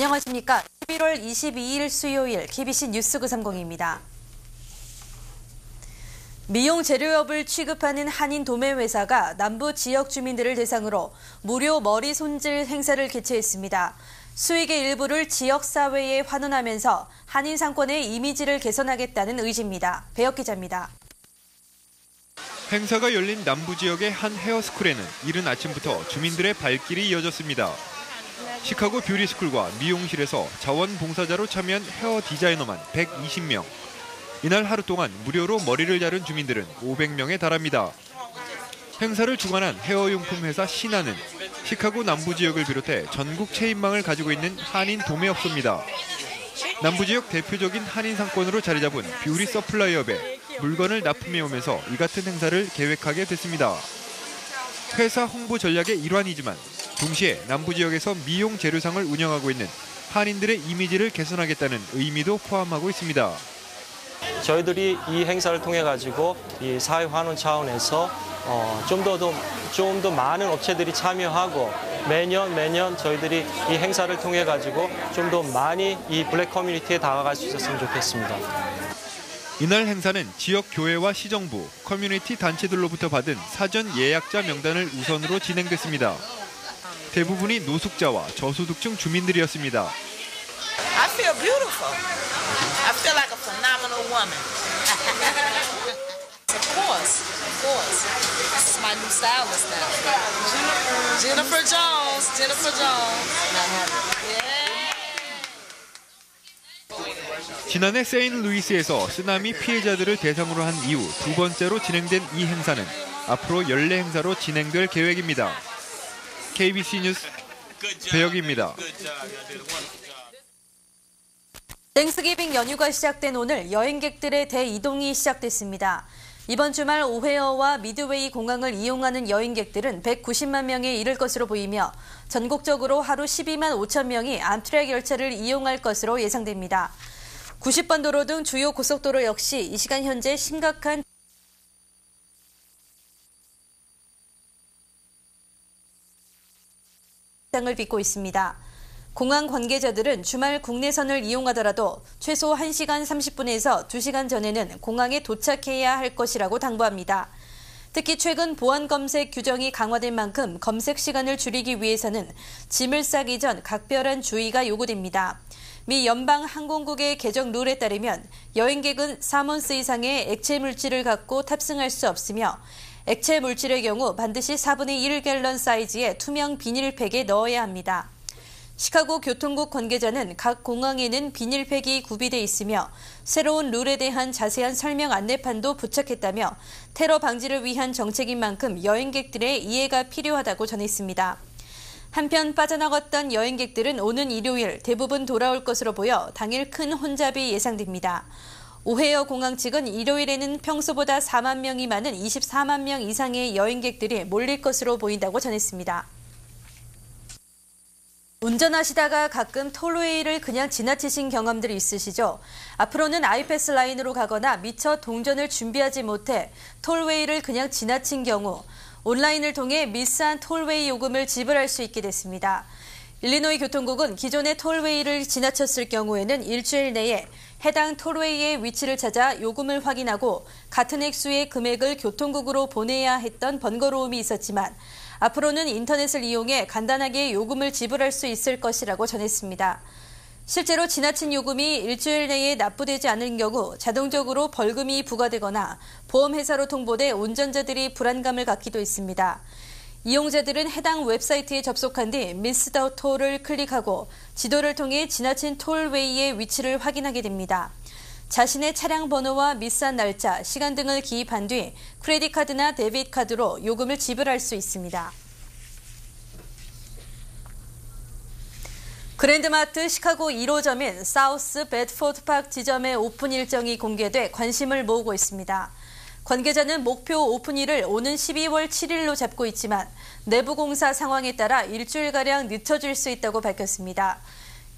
안녕하십니까. 11월 22일 수요일 KBC 뉴스 930입니다. 미용 재료업을 취급하는 한인 도매회사가 남부 지역 주민들을 대상으로 무료 머리 손질 행사를 개최했습니다. 수익의 일부를 지역사회에 환원하면서 한인 상권의 이미지를 개선하겠다는 의지입니다. 배혁 기자입니다. 행사가 열린 남부 지역의 한 헤어스쿨에는 이른 아침부터 주민들의 발길이 이어졌습니다. 시카고 뷰티스쿨과 미용실에서 자원봉사자로 참여한 헤어 디자이너만 120명. 이날 하루 동안 무료로 머리를 자른 주민들은 500명에 달합니다. 행사를 주관한 헤어용품 회사 신화는 시카고 남부 지역을 비롯해 전국 체인망을 가지고 있는 한인 도매업소입니다. 남부 지역 대표적인 한인 상권으로 자리 잡은 뷰티 서플라이업에 물건을 납품해 오면서 이 같은 행사를 계획하게 됐습니다. 회사 홍보 전략의 일환이지만 동시에 남부 지역에서 미용 재료상을 운영하고 있는 한인들의 이미지를 개선하겠다는 의미도 포함하고 있습니다. 저희들이 이 행사를 통해 가지고 이 사회 환원 차원에서 좀 더 많은 업체들이 참여하고 매년 저희들이 이 행사를 통해 가지고 좀 더 많이 이 블랙 커뮤니티에 다가갈 수 있었으면 좋겠습니다. 이날 행사는 지역 교회와 시정부, 커뮤니티 단체들로부터 받은 사전 예약자 명단을 우선으로 진행됐습니다. 대부분이 노숙자와 저소득층 주민들이었습니다. I feel beautiful. I feel like a phenomenal woman. Of course. This is my new stylist now. Jennifer Jones. 지난해 세인트루이스에서 쓰나미 피해자들을 대상으로 한 이후 두 번째로 진행된 이 행사는 앞으로 연례 행사로 진행될 계획입니다. KBC 뉴스 배혁입니다. 땡스기빙 연휴가 시작된 오늘 여행객들의 대이동이 시작됐습니다. 이번 주말 오헤어와 미드웨이 공항을 이용하는 여행객들은 190만 명에 이를 것으로 보이며 전국적으로 하루 12만 5천 명이 암트랙 열차를 이용할 것으로 예상됩니다. 90번 도로 등 주요 고속도로 역시 이 시간 현재 심각한 장을 빚고 있습니다. 공항 관계자들은 주말 국내선을 이용하더라도 최소 1시간 30분에서 2시간 전에는 공항에 도착해야 할 것이라고 당부합니다. 특히 최근 보안 검색 규정이 강화된 만큼 검색 시간을 줄이기 위해서는 짐을 싸기 전 각별한 주의가 요구됩니다. 미 연방항공국의 개정 룰에 따르면 여행객은 3온스 이상의 액체 물질을 갖고 탑승할 수 없으며 액체 물질의 경우 반드시 4분의 1갤런 사이즈의 투명 비닐팩에 넣어야 합니다. 시카고 교통국 관계자는 각 공항에는 비닐팩이 구비돼 있으며 새로운 룰에 대한 자세한 설명 안내판도 부착했다며 테러 방지를 위한 정책인 만큼 여행객들의 이해가 필요하다고 전했습니다. 한편 빠져나갔던 여행객들은 오는 일요일 대부분 돌아올 것으로 보여 당일 큰 혼잡이 예상됩니다. 오헤어 공항 측은 일요일에는 평소보다 4만 명이 많은 24만 명 이상의 여행객들이 몰릴 것으로 보인다고 전했습니다. 운전하시다가 가끔 톨웨이를 그냥 지나치신 경험들이 있으시죠? 앞으로는 아이패스 라인으로 가거나 미처 동전을 준비하지 못해 톨웨이를 그냥 지나친 경우 온라인을 통해 미스한 톨웨이 요금을 지불할 수 있게 됐습니다. 일리노이 교통국은 기존의 톨웨이를 지나쳤을 경우에는 일주일 내에 해당 톨웨이의 위치를 찾아 요금을 확인하고 같은 액수의 금액을 교통국으로 보내야 했던 번거로움이 있었지만 앞으로는 인터넷을 이용해 간단하게 요금을 지불할 수 있을 것이라고 전했습니다. 실제로 지나친 요금이 일주일 내에 납부되지 않은 경우 자동적으로 벌금이 부과되거나 보험회사로 통보돼 운전자들이 불안감을 갖기도 했습니다. 이용자들은 해당 웹사이트에 접속한 뒤 미스 더 톨을 클릭하고 지도를 통해 지나친 톨웨이의 위치를 확인하게 됩니다. 자신의 차량 번호와 미스한 날짜, 시간 등을 기입한 뒤 크레딧 카드나 데비트 카드로 요금을 지불할 수 있습니다. 그랜드마트 시카고 1호점인 사우스 베드포드 파크 지점의 오픈 일정이 공개돼 관심을 모으고 있습니다. 관계자는 목표 오픈일을 오는 12월 7일로 잡고 있지만 내부 공사 상황에 따라 일주일가량 늦춰질 수 있다고 밝혔습니다.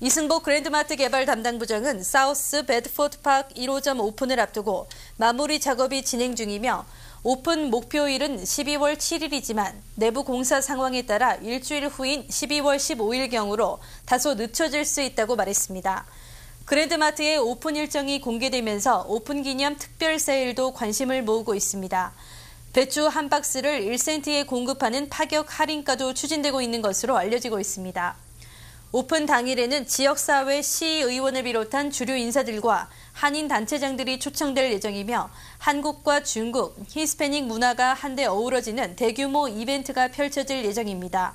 이승복 그랜드마트 개발 담당부장은 사우스 베드포드 파크 1호점 오픈을 앞두고 마무리 작업이 진행 중이며 오픈 목표일은 12월 7일이지만 내부 공사 상황에 따라 일주일 후인 12월 15일경으로 다소 늦춰질 수 있다고 말했습니다. 그랜드마트의 오픈 일정이 공개되면서 오픈 기념 특별 세일도 관심을 모으고 있습니다. 배추 한 박스를 1센트에 공급하는 파격 할인가도 추진되고 있는 것으로 알려지고 있습니다. 오픈 당일에는 지역사회 시의원을 비롯한 주류 인사들과 한인 단체장들이 초청될 예정이며 한국과 중국, 히스패닉 문화가 한데 어우러지는 대규모 이벤트가 펼쳐질 예정입니다.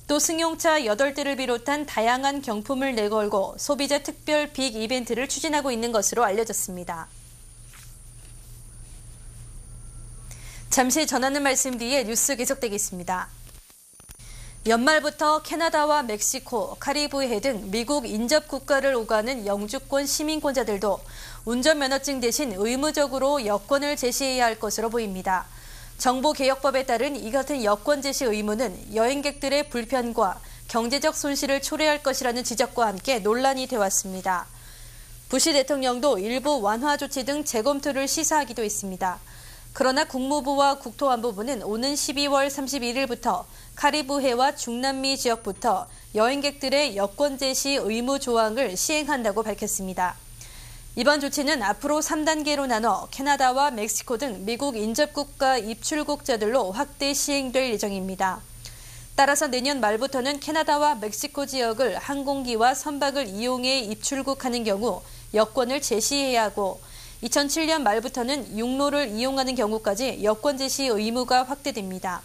또 승용차 8대를 비롯한 다양한 경품을 내걸고 소비자 특별 빅 이벤트를 추진하고 있는 것으로 알려졌습니다. 잠시 전하는 말씀 뒤에 뉴스 계속되겠습니다. 연말부터 캐나다와 멕시코, 카리브해 등 미국 인접 국가를 오가는 영주권 시민권자들도 운전면허증 대신 의무적으로 여권을 제시해야 할 것으로 보입니다. 정보개혁법에 따른 이 같은 여권 제시 의무는 여행객들의 불편과 경제적 손실을 초래할 것이라는 지적과 함께 논란이 되었습니다. 부시 대통령도 일부 완화 조치 등 재검토를 시사하기도 했습니다. 그러나 국무부와 국토안보부는 오는 12월 31일부터 카리브해와 중남미 지역부터 여행객들의 여권 제시 의무 조항을 시행한다고 밝혔습니다. 이번 조치는 앞으로 3단계로 나눠 캐나다와 멕시코 등 미국 인접국가 입출국자들로 확대 시행될 예정입니다. 따라서 내년 말부터는 캐나다와 멕시코 지역을 항공기와 선박을 이용해 입출국하는 경우 여권을 제시해야 하고 2007년 말부터는 육로를 이용하는 경우까지 여권 제시 의무가 확대됩니다.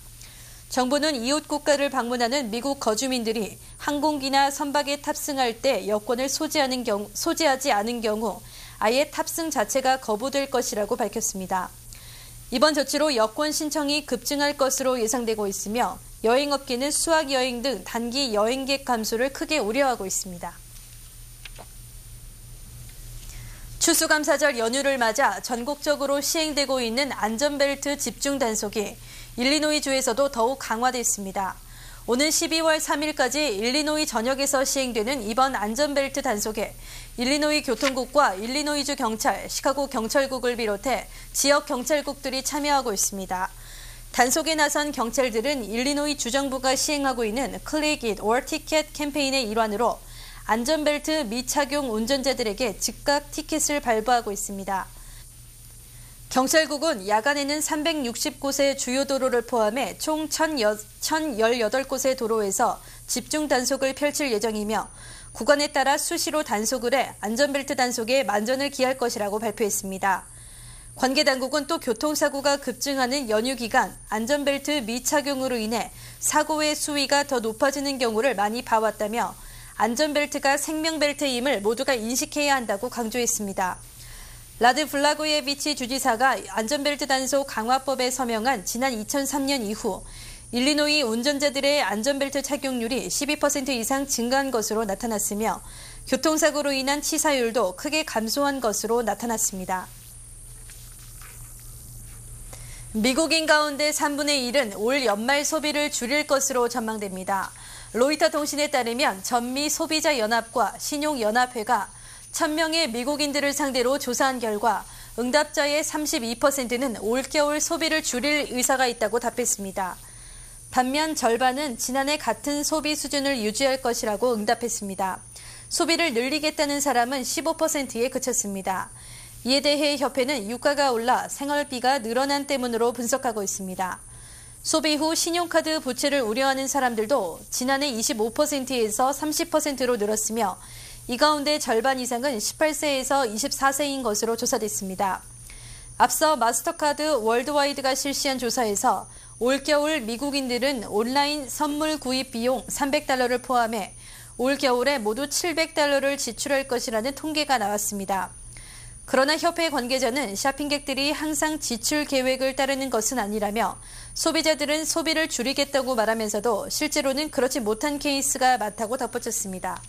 정부는 이웃 국가를 방문하는 미국 거주민들이 항공기나 선박에 탑승할 때 여권을 소지하지 않은 경우 아예 탑승 자체가 거부될 것이라고 밝혔습니다. 이번 조치로 여권 신청이 급증할 것으로 예상되고 있으며 여행업계는 수학여행 등 단기 여행객 감소를 크게 우려하고 있습니다. 추수감사절 연휴를 맞아 전국적으로 시행되고 있는 안전벨트 집중 단속이 일리노이주에서도 더욱 강화됐습니다. 오는 12월 3일까지 일리노이 전역에서 시행되는 이번 안전벨트 단속에 일리노이 교통국과 일리노이주 경찰, 시카고 경찰국을 비롯해 지역 경찰국들이 참여하고 있습니다. 단속에 나선 경찰들은 일리노이 주정부가 시행하고 있는 Click It or Ticket 캠페인의 일환으로 안전벨트 미착용 운전자들에게 즉각 티켓을 발부하고 있습니다. 경찰국은 야간에는 360곳의 주요 도로를 포함해 총 1,018곳의 도로에서 집중 단속을 펼칠 예정이며 구간에 따라 수시로 단속을 해 안전벨트 단속에 만전을 기할 것이라고 발표했습니다. 관계당국은 또 교통사고가 급증하는 연휴 기간 안전벨트 미착용으로 인해 사고의 수위가 더 높아지는 경우를 많이 봐왔다며 안전벨트가 생명벨트임을 모두가 인식해야 한다고 강조했습니다. 라드 블라고예비치 주지사가 안전벨트 단속 강화법에 서명한 지난 2003년 이후 일리노이 운전자들의 안전벨트 착용률이 12% 이상 증가한 것으로 나타났으며 교통사고로 인한 치사율도 크게 감소한 것으로 나타났습니다. 미국인 가운데 3분의 1은 올 연말 소비를 줄일 것으로 전망됩니다. 로이터 통신에 따르면 전미 소비자 연합과 신용연합회가 1,000명의 미국인들을 상대로 조사한 결과 응답자의 32%는 올겨울 소비를 줄일 의사가 있다고 답했습니다. 반면 절반은 지난해 같은 소비 수준을 유지할 것이라고 응답했습니다. 소비를 늘리겠다는 사람은 15%에 그쳤습니다. 이에 대해 협회는 유가가 올라 생활비가 늘어난 때문으로 분석하고 있습니다. 소비 후 신용카드 부채를 우려하는 사람들도 지난해 25%에서 30%로 늘었으며 이 가운데 절반 이상은 18세에서 24세인 것으로 조사됐습니다. 앞서 마스터카드 월드와이드가 실시한 조사에서 올겨울 미국인들은 온라인 선물 구입 비용 $300를 포함해 올겨울에 모두 $700를 지출할 것이라는 통계가 나왔습니다. 그러나 협회 관계자는 쇼핑객들이 항상 지출 계획을 따르는 것은 아니라며 소비자들은 소비를 줄이겠다고 말하면서도 실제로는 그렇지 못한 케이스가 많다고 덧붙였습니다.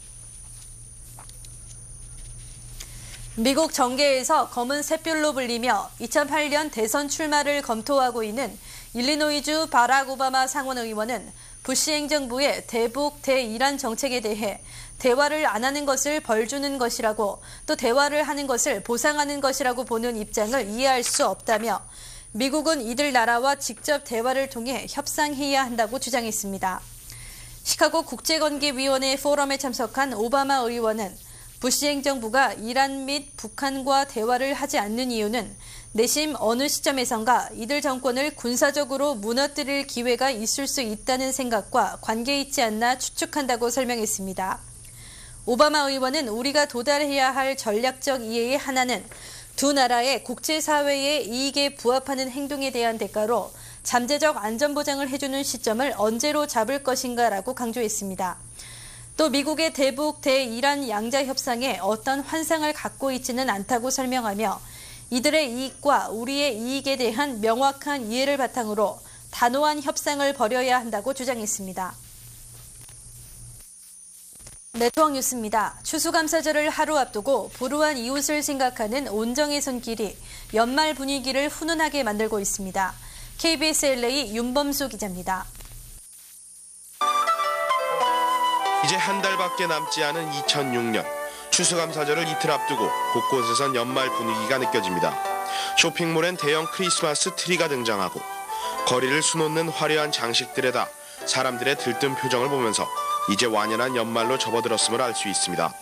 미국 정계에서 검은 샛별로 불리며 2008년 대선 출마를 검토하고 있는 일리노이주 바락 오바마 상원 의원은 부시 행정부의 대북 대이란 정책에 대해 대화를 안 하는 것을 벌 주는 것이라고 또 대화를 하는 것을 보상하는 것이라고 보는 입장을 이해할 수 없다며 미국은 이들 나라와 직접 대화를 통해 협상해야 한다고 주장했습니다. 시카고 국제관계위원회 포럼에 참석한 오바마 의원은 부시 행정부가 이란 및 북한과 대화를 하지 않는 이유는 내심 어느 시점에선가 이들 정권을 군사적으로 무너뜨릴 기회가 있을 수 있다는 생각과 관계 있지 않나 추측한다고 설명했습니다. 오바마 의원은 우리가 도달해야 할 전략적 이해의 하나는 두 나라의 국제사회의 이익에 부합하는 행동에 대한 대가로 잠재적 안전보장을 해주는 시점을 언제로 잡을 것인가라고 강조했습니다. 또 미국의 대북, 대이란 양자 협상에 어떤 환상을 갖고 있지는 않다고 설명하며 이들의 이익과 우리의 이익에 대한 명확한 이해를 바탕으로 단호한 협상을 벌여야 한다고 주장했습니다. 네트워크 뉴스입니다. 추수감사절을 하루 앞두고 불우한 이웃을 생각하는 온정의 손길이 연말 분위기를 훈훈하게 만들고 있습니다. KBS LA 윤범수 기자입니다. 이제 한 달밖에 남지 않은 2006년. 추수감사절을 이틀 앞두고 곳곳에선 연말 분위기가 느껴집니다. 쇼핑몰엔 대형 크리스마스 트리가 등장하고 거리를 수놓는 화려한 장식들에다 사람들의 들뜬 표정을 보면서 이제 완연한 연말로 접어들었음을 알 수 있습니다.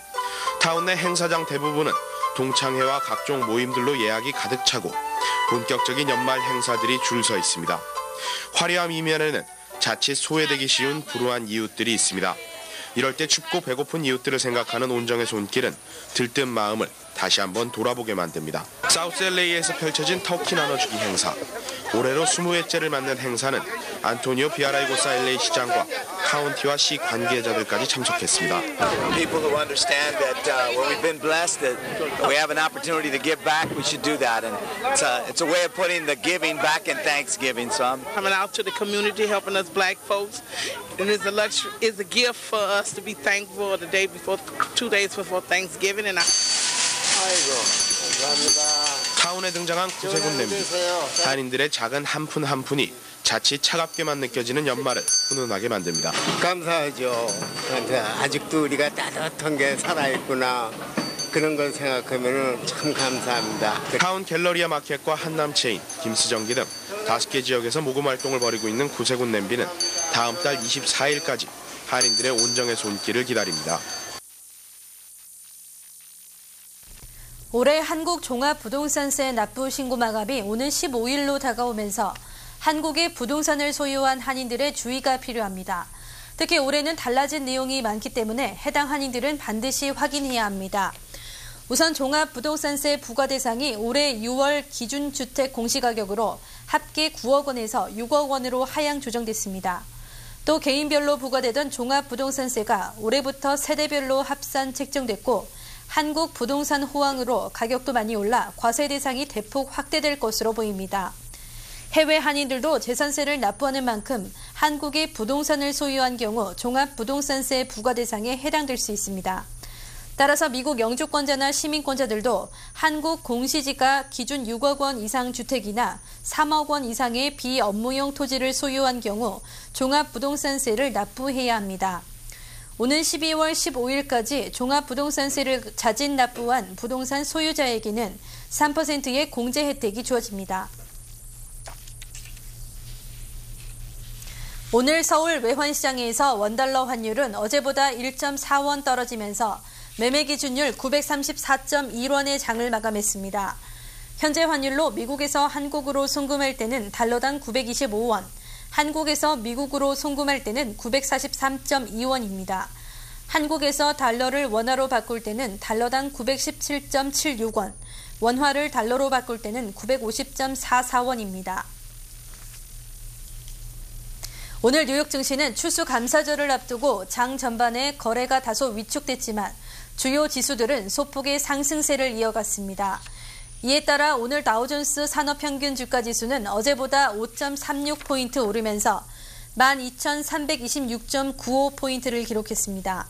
타운 내 행사장 대부분은 동창회와 각종 모임들로 예약이 가득 차고 본격적인 연말 행사들이 줄 서 있습니다. 화려함 이면에는 자칫 소외되기 쉬운 불우한 이웃들이 있습니다. 이럴 때 춥고 배고픈 이웃들을 생각하는 온정의 손길은 들뜬 마음을 다시 한번 돌아보게 만듭니다. 사우스 LA에서 펼쳐진 터키 나눠주기 행사. 올해로 20회째를 맞는 행사는 안토니오 비아라이고사 LA 시장과 카운티와 시 관계자들까지 참석했습니다. People who understand that when we've been blessed that we have an opportunity to give back, we should do that. And it's a way of putting the giving back in Thanksgiving. So I'm Coming out to the community, helping us black folks. And it's a gift for us to be thankful the day before, 2 days before Thanksgiving. And 타운에 등장한 구세군 냄비. 한인들의 작은 한 푼 한 푼이 자칫 차갑게만 느껴지는 연말을 훈훈하게 만듭니다. 감사하죠. 아직도 우리가 따뜻한 게 살아있구나. 그런 걸 생각하면 참 감사합니다. 타운 갤러리아 마켓과 한남 체인, 김스정기 등 5개 지역에서 모금 활동을 벌이고 있는 구세군 냄비는 다음 달 24일까지 한인들의 온정의 손길을 기다립니다. 올해 한국 종합부동산세 납부 신고 마감이 오는 15일로 다가오면서 한국의 부동산을 소유한 한인들의 주의가 필요합니다. 특히 올해는 달라진 내용이 많기 때문에 해당 한인들은 반드시 확인해야 합니다. 우선 종합부동산세 부과 대상이 올해 6월 기준주택 공시가격으로 합계 9억 원에서 6억 원으로 하향 조정됐습니다. 또 개인별로 부과되던 종합부동산세가 올해부터 세대별로 합산 책정됐고 한국 부동산 호황으로 가격도 많이 올라 과세 대상이 대폭 확대될 것으로 보입니다. 해외 한인들도 재산세를 납부하는 만큼 한국의 부동산을 소유한 경우 종합부동산세 부과 대상에 해당될 수 있습니다. 따라서 미국 영주권자나 시민권자들도 한국 공시지가 기준 6억 원 이상 주택이나 3억 원 이상의 비업무용 토지를 소유한 경우 종합부동산세를 납부해야 합니다. 오는 12월 15일까지 종합부동산세를 자진 납부한 부동산 소유자에게는 3%의 공제 혜택이 주어집니다. 오늘 서울 외환시장에서 원달러 환율은 어제보다 1.4원 떨어지면서 매매 기준율 934.1원의 장을 마감했습니다. 현재 환율로 미국에서 한국으로 송금할 때는 달러당 925원, 한국에서 미국으로 송금할 때는 943.2원입니다. 한국에서 달러를 원화로 바꿀 때는 달러당 917.76원, 원화를 달러로 바꿀 때는 950.44원입니다. 오늘 뉴욕 증시는 추수감사절을 앞두고 장 전반에 거래가 다소 위축됐지만 주요 지수들은 소폭의 상승세를 이어갔습니다. 이에 따라 오늘 다우존스 산업평균 주가지수는 어제보다 5.36포인트 오르면서 12,326.95포인트를 기록했습니다.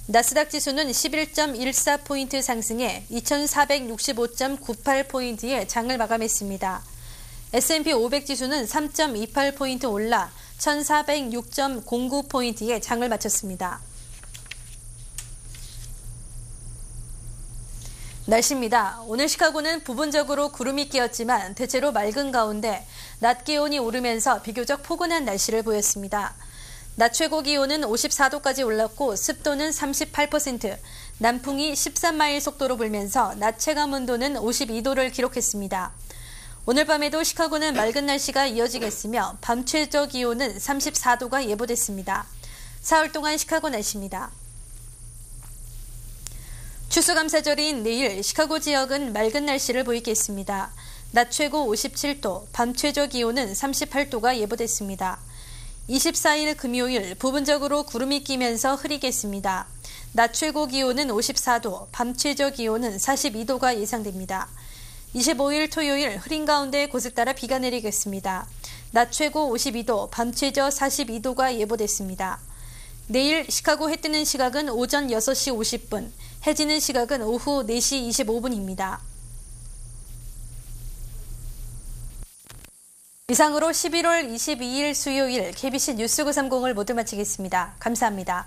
나스닥 지수는 11.14포인트 상승해 2,465.98포인트의 장을 마감했습니다. S&P 500 지수는 3.28포인트 올라 1,406.09포인트의 장을 마쳤습니다. 날씨입니다. 오늘 시카고는 부분적으로 구름이 끼었지만 대체로 맑은 가운데 낮 기온이 오르면서 비교적 포근한 날씨를 보였습니다. 낮 최고 기온은 54도까지 올랐고 습도는 38%, 남풍이 13마일 속도로 불면서 낮 체감 온도는 52도를 기록했습니다. 오늘 밤에도 시카고는 맑은 날씨가 이어지겠으며 밤 최저 기온은 34도가 예보됐습니다. 사흘 동안 시카고 날씨입니다. 추수감사절인 내일 시카고 지역은 맑은 날씨를 보이겠습니다. 낮 최고 57도, 밤 최저 기온은 38도가 예보됐습니다. 24일 금요일 부분적으로 구름이 끼면서 흐리겠습니다. 낮 최고 기온은 54도, 밤 최저 기온은 42도가 예상됩니다. 25일 토요일 흐린 가운데 곳을 따라 비가 내리겠습니다. 낮 최고 52도, 밤 최저 42도가 예보됐습니다. 내일 시카고 해 뜨는 시각은 오전 6시 50분, 해 지는 시각은 오후 4시 25분입니다. 이상으로 11월 22일 수요일 KBC 뉴스 930을 모두 마치겠습니다. 감사합니다.